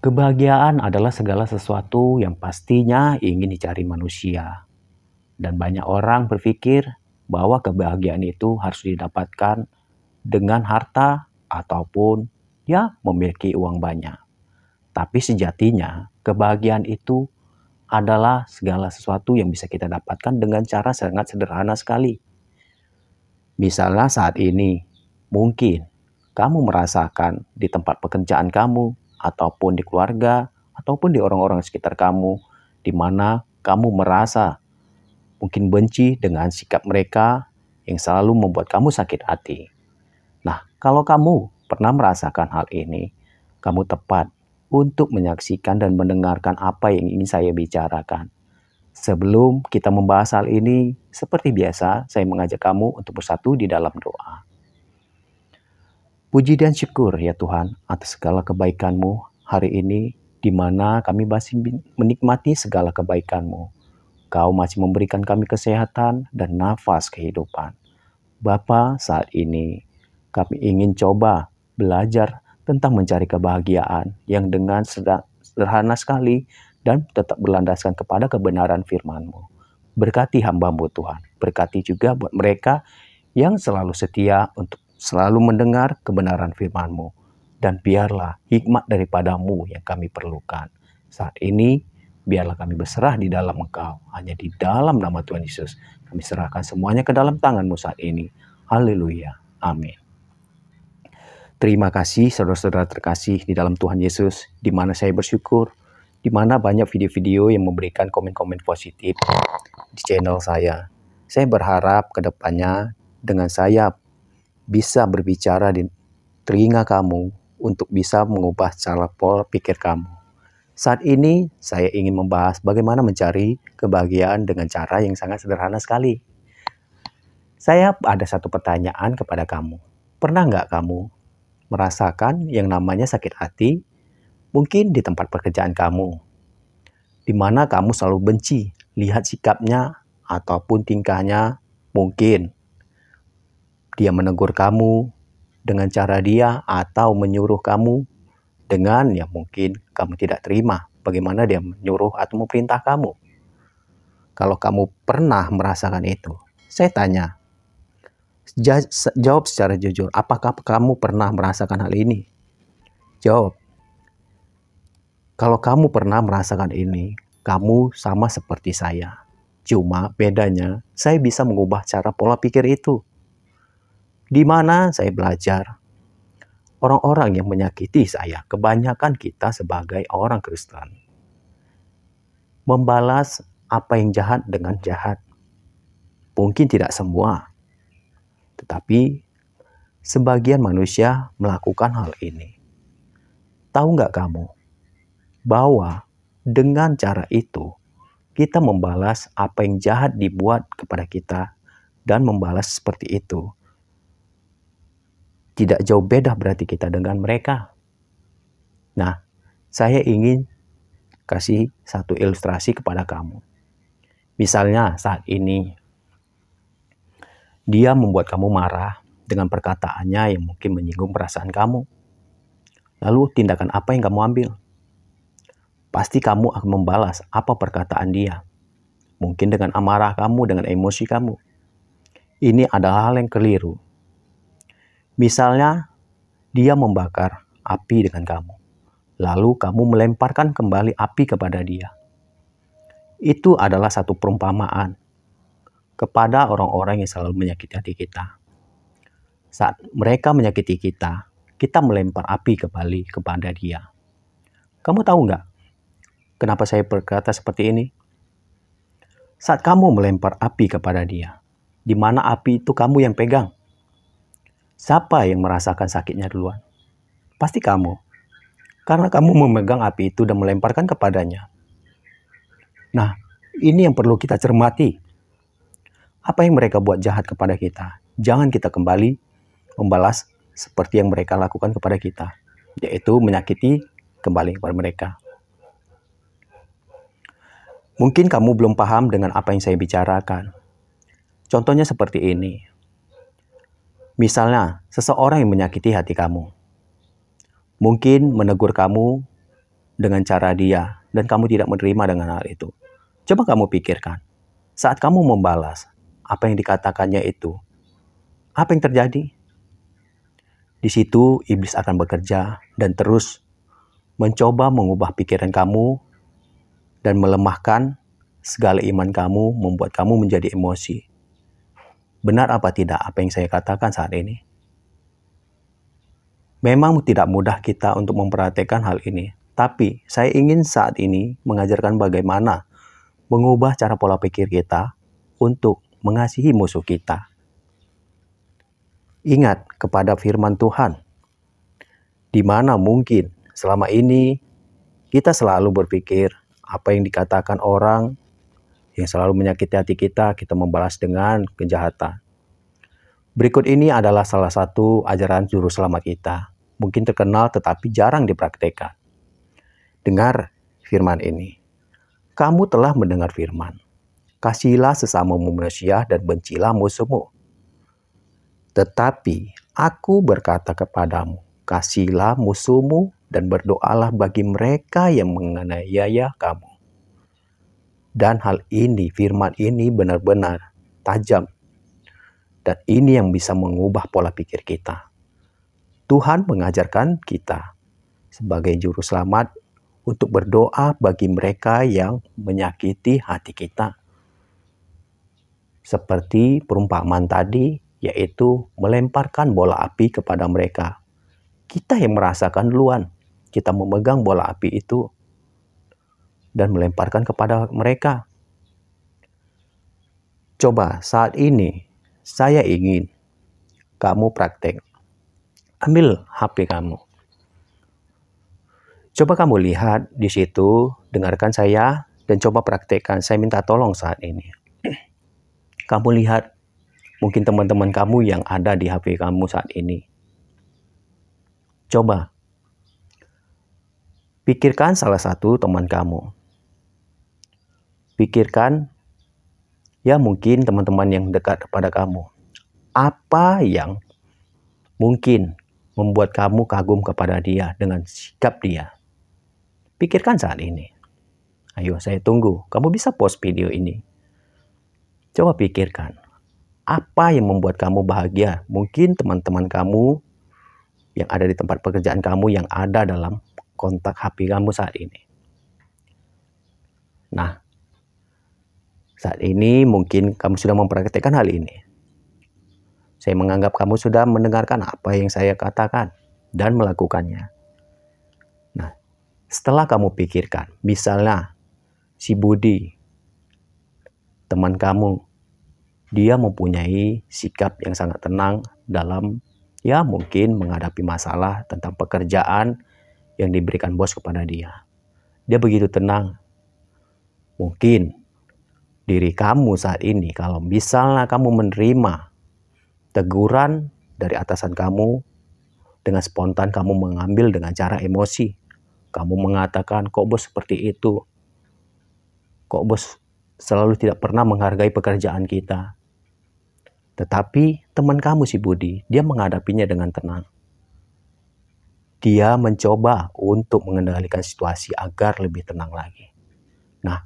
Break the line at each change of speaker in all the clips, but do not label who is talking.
Kebahagiaan adalah segala sesuatu yang pastinya ingin dicari manusia. Dan banyak orang berpikir bahwa kebahagiaan itu harus didapatkan dengan harta ataupun ya memiliki uang banyak. Tapi sejatinya kebahagiaan itu adalah segala sesuatu yang bisa kita dapatkan dengan cara sangat sederhana sekali. Misalnya saat ini, mungkin kamu merasakan di tempat pekerjaan kamu, ataupun di keluarga, ataupun di orang-orang sekitar kamu, di mana kamu merasa mungkin benci dengan sikap mereka yang selalu membuat kamu sakit hati. Nah, kalau kamu pernah merasakan hal ini, kamu tepat untuk menyaksikan dan mendengarkan apa yang ingin saya bicarakan. Sebelum kita membahas hal ini, seperti biasa, saya mengajak kamu untuk bersatu di dalam doa. Puji dan syukur ya Tuhan atas segala kebaikan-Mu hari ini, di mana kami masih menikmati segala kebaikan-Mu. Kau masih memberikan kami kesehatan dan nafas kehidupan. Bapa, saat ini kami ingin coba belajar tentang mencari kebahagiaan yang dengan sederhana sekali dan tetap berlandaskan kepada kebenaran firman-Mu. Berkati hamba-Mu Tuhan. Berkati juga buat mereka yang selalu setia untuk selalu mendengar kebenaran firman-Mu. Dan biarlah hikmat daripada-Mu yang kami perlukan. Saat ini, biarlah kami berserah di dalam Engkau. Hanya di dalam nama Tuhan Yesus. Kami serahkan semuanya ke dalam tangan-Mu saat ini. Haleluya. Amin. Terima kasih saudara-saudara terkasih di dalam Tuhan Yesus, di mana saya bersyukur, di mana banyak video-video yang memberikan komen-komen positif di channel saya. Saya berharap ke depannya dengan saya bisa berbicara di telinga kamu untuk bisa mengubah cara pola pikir kamu. Saat ini saya ingin membahas bagaimana mencari kebahagiaan dengan cara yang sangat sederhana sekali. Saya ada satu pertanyaan kepada kamu. Pernah nggak kamu merasakan yang namanya sakit hati? Mungkin di tempat pekerjaan kamu, di mana kamu selalu benci lihat sikapnya ataupun tingkahnya. Mungkin dia menegur kamu dengan cara dia atau menyuruh kamu dengan yang mungkin kamu tidak terima bagaimana dia menyuruh atau memerintah kamu. Kalau kamu pernah merasakan itu, saya tanya, jawab secara jujur, apakah kamu pernah merasakan hal ini? Jawab. Kalau kamu pernah merasakan ini, kamu sama seperti saya. Cuma bedanya, saya bisa mengubah cara pola pikir itu. Di mana saya belajar, orang-orang yang menyakiti saya, kebanyakan kita sebagai orang Kristen, membalas apa yang jahat dengan jahat. Mungkin tidak semua, tetapi sebagian manusia melakukan hal ini. Tahu nggak kamu? Bahwa dengan cara itu kita membalas apa yang jahat dibuat kepada kita dan membalas seperti itu. Tidak jauh beda berarti kita dengan mereka. Nah, saya ingin kasih satu ilustrasi kepada kamu. Misalnya saat ini dia membuat kamu marah dengan perkataannya yang mungkin menyinggung perasaan kamu. Lalu tindakan apa yang kamu ambil? Pasti kamu akan membalas apa perkataan dia. Mungkin dengan amarah kamu, dengan emosi kamu. Ini adalah hal yang keliru. Misalnya, dia membakar api dengan kamu. Lalu kamu melemparkan kembali api kepada dia. Itu adalah satu perumpamaan kepada orang-orang yang selalu menyakiti hati kita. Saat mereka menyakiti kita, kita melempar api kembali kepada dia. Kamu tahu nggak? Kenapa saya berkata seperti ini? Saat kamu melempar api kepada dia, di mana api itu kamu yang pegang? Siapa yang merasakan sakitnya duluan? Pasti kamu. Karena kamu memegang api itu dan melemparkan kepadanya. Nah, ini yang perlu kita cermati. Apa yang mereka buat jahat kepada kita, jangan kita kembali membalas seperti yang mereka lakukan kepada kita, yaitu menyakiti kembali kepada mereka. Mungkin kamu belum paham dengan apa yang saya bicarakan. Contohnya seperti ini. Misalnya, seseorang yang menyakiti hati kamu. Mungkin menegur kamu dengan cara dia dan kamu tidak menerima dengan hal itu. Coba kamu pikirkan, saat kamu membalas apa yang dikatakannya itu, apa yang terjadi? Di situ iblis akan bekerja dan terus mencoba mengubah pikiran kamu dan melemahkan segala iman kamu, membuat kamu menjadi emosi. Benar apa tidak apa yang saya katakan saat ini? Memang tidak mudah kita untuk memperhatikan hal ini, tapi saya ingin saat ini mengajarkan bagaimana mengubah cara pola pikir kita untuk mengasihi musuh kita. Ingat kepada firman Tuhan, di mana mungkin selama ini kita selalu berpikir apa yang dikatakan orang yang selalu menyakiti hati kita, kita membalas dengan kejahatan. Berikut ini adalah salah satu ajaran juru selamat kita. Mungkin terkenal tetapi jarang dipraktekkan. Dengar firman ini. Kamu telah mendengar firman. Kasihilah sesamamu manusia dan bencilah musuhmu. Tetapi aku berkata kepadamu, kasihilah musuhmu dan berdoalah bagi mereka yang menganiaya kamu. Dan hal ini, firman ini benar-benar tajam. Dan ini yang bisa mengubah pola pikir kita. Tuhan mengajarkan kita sebagai juru selamat untuk berdoa bagi mereka yang menyakiti hati kita. Seperti perumpamaan tadi, yaitu melemparkan bola api kepada mereka. Kita yang merasakan duluan, kita memegang bola api itu dan melemparkan kepada mereka. Coba saat ini, saya ingin kamu praktek. Ambil HP kamu. Coba kamu lihat di situ, dengarkan saya, dan coba praktekkan. Saya minta tolong saat ini. Kamu lihat, mungkin teman-teman kamu yang ada di HP kamu saat ini. Coba, pikirkan salah satu teman kamu. Pikirkan, ya mungkin teman-teman yang dekat kepada kamu. Apa yang mungkin membuat kamu kagum kepada dia dengan sikap dia. Pikirkan saat ini. Ayo, saya tunggu. Kamu bisa post video ini. Coba pikirkan. Apa yang membuat kamu bahagia? Mungkin teman-teman kamu yang ada di tempat pekerjaan kamu yang ada dalam kontak HP kamu saat ini. Nah, saat ini mungkin kamu sudah mempraktikkan hal ini. Saya menganggap kamu sudah mendengarkan apa yang saya katakan dan melakukannya. Nah, setelah kamu pikirkan, misalnya si Budi, teman kamu, dia mempunyai sikap yang sangat tenang dalam ya mungkin menghadapi masalah tentang pekerjaan yang diberikan bos kepada dia. Dia begitu tenang. Mungkin diri kamu saat ini, kalau misalnya kamu menerima teguran dari atasan kamu, dengan spontan kamu mengambil dengan cara emosi. Kamu mengatakan, kok bos seperti itu? Kok bos selalu tidak pernah menghargai pekerjaan kita? Tetapi teman kamu si Budi, dia menghadapinya dengan tenang. Dia mencoba untuk mengendalikan situasi agar lebih tenang lagi. Nah,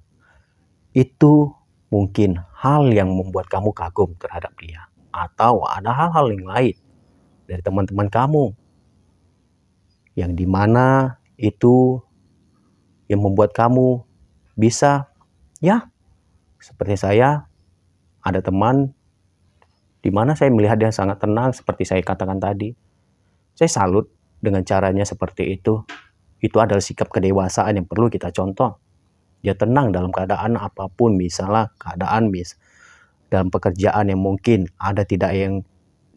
itu mungkin hal yang membuat kamu kagum terhadap dia. Atau ada hal-hal yang lain dari teman-teman kamu yang dimana itu yang membuat kamu bisa, ya seperti saya, ada teman dimana saya melihat dia sangat tenang seperti saya katakan tadi. Saya salut dengan caranya seperti itu. Itu adalah sikap kedewasaan yang perlu kita contoh. Dia tenang dalam keadaan apapun, misalnya keadaan dalam pekerjaan yang mungkin ada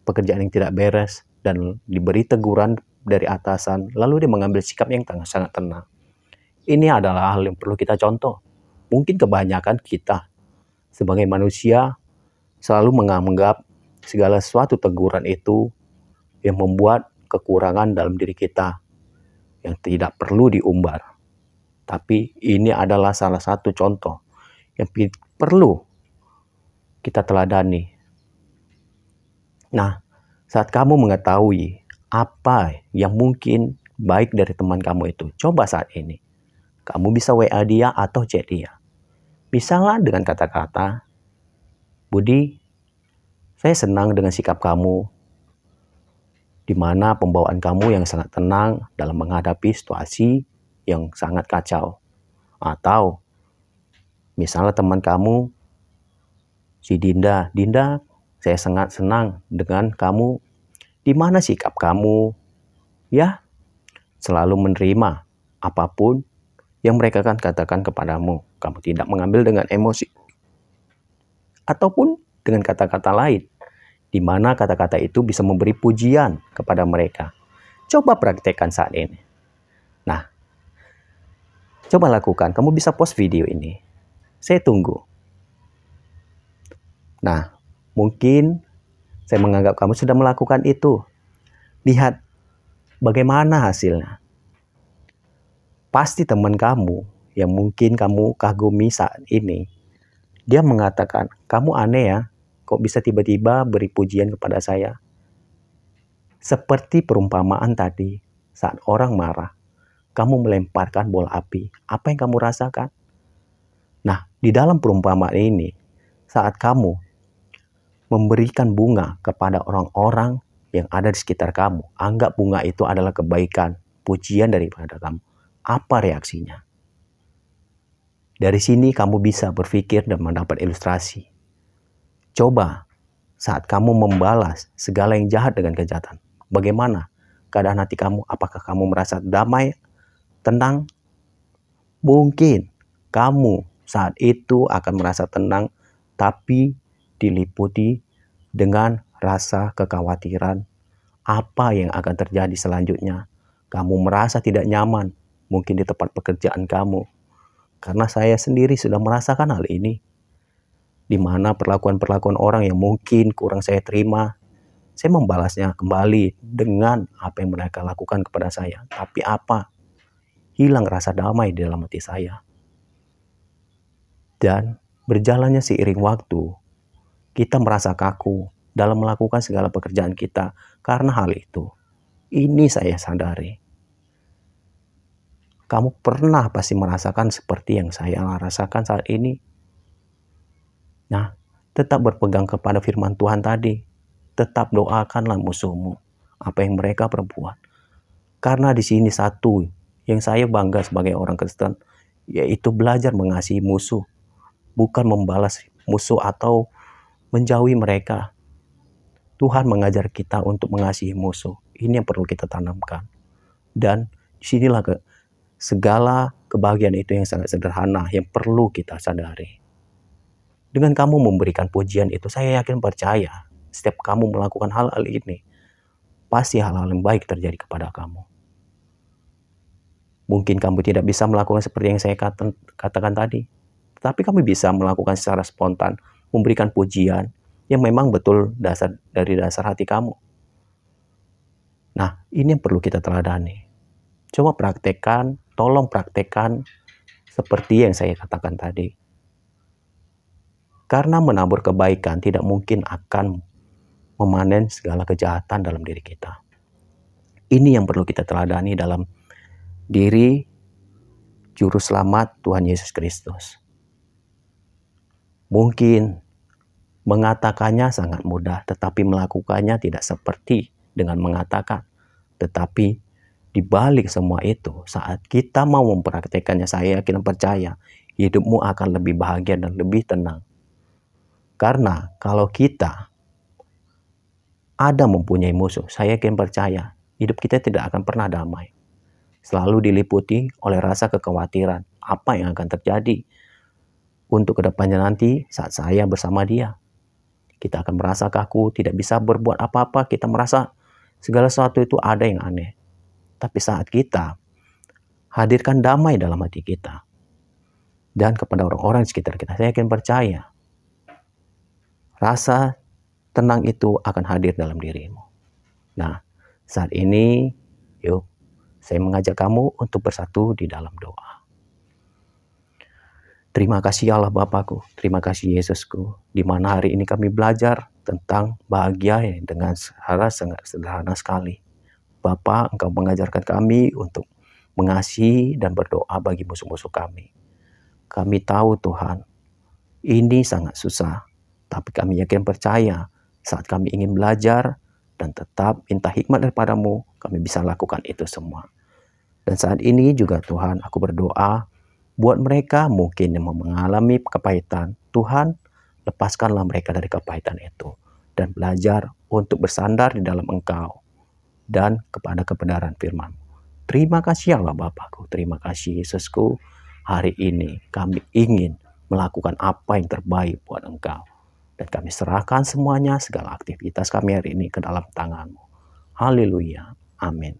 pekerjaan yang tidak beres dan diberi teguran dari atasan, lalu dia mengambil sikap yang sangat tenang. Ini adalah hal yang perlu kita contoh. Mungkin kebanyakan kita sebagai manusia selalu menganggap segala sesuatu teguran itu yang membuat kekurangan dalam diri kita yang tidak perlu diumbar. Tapi ini adalah salah satu contoh yang perlu kita teladani. Nah, saat kamu mengetahui apa yang mungkin baik dari teman kamu itu, coba saat ini. Kamu bisa WA dia atau chat dia. Misalnya dengan kata-kata, Budi, saya senang dengan sikap kamu, di mana pembawaan kamu yang sangat tenang dalam menghadapi situasi yang sangat kacau. Atau misalnya teman kamu, si Dinda, Dinda, saya sangat senang dengan kamu, di mana sikap kamu, ya, selalu menerima apapun yang mereka akan katakan kepadamu. Kamu tidak mengambil dengan emosi. Ataupun dengan kata-kata lain, di mana kata-kata itu bisa memberi pujian kepada mereka. Coba praktekkan saat ini. Nah, coba lakukan. Kamu bisa post video ini. Saya tunggu. Nah, mungkin saya menganggap kamu sudah melakukan itu. Lihat bagaimana hasilnya. Pasti teman kamu yang mungkin kamu kagumi saat ini, dia mengatakan, kamu aneh ya, kok bisa tiba-tiba beri pujian kepada saya. Seperti perumpamaan tadi, saat orang marah, kamu melemparkan bola api. Apa yang kamu rasakan? Nah, di dalam perumpamaan ini, saat kamu memberikan bunga kepada orang-orang yang ada di sekitar kamu, anggap bunga itu adalah kebaikan, pujian daripada kamu. Apa reaksinya? Dari sini kamu bisa berpikir dan mendapat ilustrasi. Coba saat kamu membalas segala yang jahat dengan kejahatan, bagaimana keadaan hati kamu? Apakah kamu merasa damai, tenang? Mungkin kamu saat itu akan merasa tenang, tapi diliputi dengan rasa kekhawatiran. Apa yang akan terjadi selanjutnya? Kamu merasa tidak nyaman, mungkin di tempat pekerjaan kamu. Karena saya sendiri sudah merasakan hal ini. Di mana perlakuan-perlakuan orang yang mungkin kurang saya terima, saya membalasnya kembali dengan apa yang mereka lakukan kepada saya. Tapi apa? Hilang rasa damai di dalam hati saya. Dan berjalannya seiring waktu, kita merasa kaku dalam melakukan segala pekerjaan kita karena hal itu. Ini saya sadari. Kamu pernah pasti merasakan seperti yang saya rasakan saat ini. Nah, tetap berpegang kepada firman Tuhan tadi. Tetap doakanlah musuhmu, apa yang mereka perbuat. Karena di sini satu yang saya bangga sebagai orang Kristen, yaitu belajar mengasihi musuh. Bukan membalas musuh atau menjauhi mereka. Tuhan mengajar kita untuk mengasihi musuh. Ini yang perlu kita tanamkan. Dan disinilah segala kebahagiaan itu yang sangat sederhana yang perlu kita sadari. Dengan kamu memberikan pujian itu, saya yakin percaya setiap kamu melakukan hal-hal ini, pasti hal-hal yang baik terjadi kepada kamu. Mungkin kamu tidak bisa melakukan seperti yang saya katakan tadi, tetapi kamu bisa melakukan secara spontan, memberikan pujian yang memang betul dari dasar hati kamu. Nah, ini yang perlu kita teladani. Coba praktekkan, tolong praktekkan seperti yang saya katakan tadi. Karena menabur kebaikan tidak mungkin akan memanen segala kejahatan dalam diri kita. Ini yang perlu kita teladani dalam diri Juru Selamat Tuhan Yesus Kristus. Mungkin mengatakannya sangat mudah, tetapi melakukannya tidak seperti dengan mengatakan. Tetapi di balik semua itu, saat kita mau mempraktekannya, saya yakin percaya hidupmu akan lebih bahagia dan lebih tenang. Karena kalau kita ada mempunyai musuh, saya yakin percaya hidup kita tidak akan pernah damai. Selalu diliputi oleh rasa kekhawatiran apa yang akan terjadi untuk kedepannya nanti saat saya bersama dia. Kita akan merasa kaku, tidak bisa berbuat apa-apa, kita merasa segala sesuatu itu ada yang aneh. Tapi saat kita hadirkan damai dalam hati kita dan kepada orang-orang di sekitar kita, saya yakin percaya rasa tenang itu akan hadir dalam dirimu. Nah, saat ini yuk saya mengajak kamu untuk bersatu di dalam doa. Terima kasih Allah Bapakku, terima kasih Yesusku, di mana hari ini kami belajar tentang bahagia dengan cara sangat sederhana sekali. Bapa, Engkau mengajarkan kami untuk mengasihi dan berdoa bagi musuh-musuh kami. Kami tahu Tuhan, ini sangat susah, tapi kami yakin percaya saat kami ingin belajar dan tetap minta hikmat daripada-Mu, kami bisa lakukan itu semua. Dan saat ini juga Tuhan, aku berdoa buat mereka mungkin yang mengalami kepahitan. Tuhan, lepaskanlah mereka dari kepahitan itu dan belajar untuk bersandar di dalam Engkau dan kepada kebenaran firman. Terima kasih Allah Bapakku, terima kasih Yesusku. Hari ini kami ingin melakukan apa yang terbaik buat Engkau. Dan kami serahkan semuanya, segala aktivitas kami hari ini ke dalam tangan-Mu. Haleluya. Amin.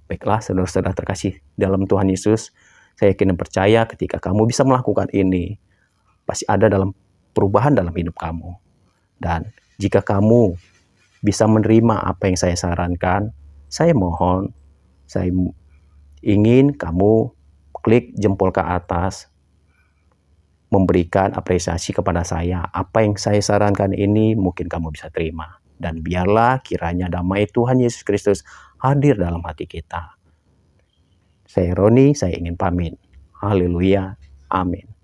Baiklah saudara-saudara terkasih dalam Tuhan Yesus, saya yakin dan percaya ketika kamu bisa melakukan ini, pasti ada dalam perubahan dalam hidup kamu. Dan jika kamu bisa menerima apa yang saya sarankan, saya mohon, saya ingin kamu klik jempol ke atas, memberikan apresiasi kepada saya. Apa yang saya sarankan ini mungkin kamu bisa terima. Dan biarlah kiranya damai Tuhan Yesus Kristus hadir dalam hati kita. Saya Roni, saya ingin pamit. Haleluya. Amin.